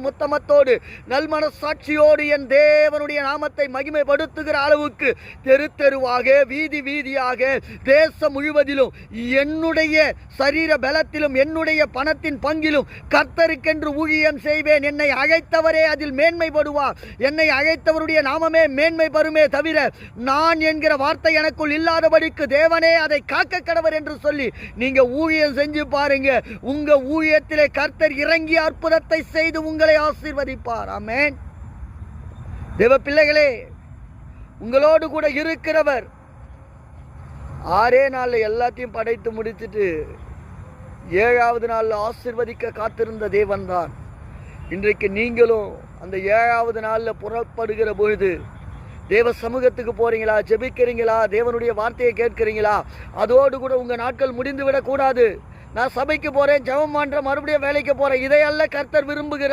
உத்தமத்தோடு நல்மனசாட்சியோடு என் தேவனுடைய நாமத்தை மகிமைப்படுத்துகிற அளவுக்கு தெரு தெருவாக வீதி வீதியாக தேசம் முழுவதிலும் என்னுடைய சரீர பலத்திலும் என்னுடைய பணத்தின் பங்கிலும் கர்த்தருக்கென்று ஊழியம் செய்வேன். என்னை அழைத்தவரே அதில் மேன்மைப்படுவார். என்னை அழைத்தவருடைய நாமமே மேன்மை பெறுமே தவிர நான் என்கிற வார்த்தை எனக்குள் இல்லாதபடிக்கு தேவனே அதை காக்க கடவர் என்று சொல்லி நீங்க ஊழியம் செஞ்சு பாருங்க. உங்க ஊழியத்திலே கர்த்தர் இறங்கி அற்புதத்தை செய்து உங்களை ஆசீர்வதிப்பார். ஆமென். தேவ பிள்ளைகளே, உங்களோடு கூட இருக்கிறவர் 6 நாள்ல எல்லாத்தையும் படைத்து முடித்துட்டு 7வது நாள்ல ஆசீர்வதிக்க காத்திருந்த தேவன் தான். இன்றைக்கு நீங்களும் அந்த 7வது நாள்ல புறப்படுகிற பொழுது தேவ சமூகத்துக்கு போறீங்களா, ஜெபிக்கிறீங்களா, தேவனுடைய வார்த்தையை கேட்கிறீங்களா? அதோடு கூட உங்க நாட்கள் முடிந்து விடக்கூடாது. நான் சபைக்கு போறேன், ஜெபம் பண்றேன், மறுபடியும் வேலைக்கு போறேன், இதையல்ல கர்த்தர் விரும்புகிறார்.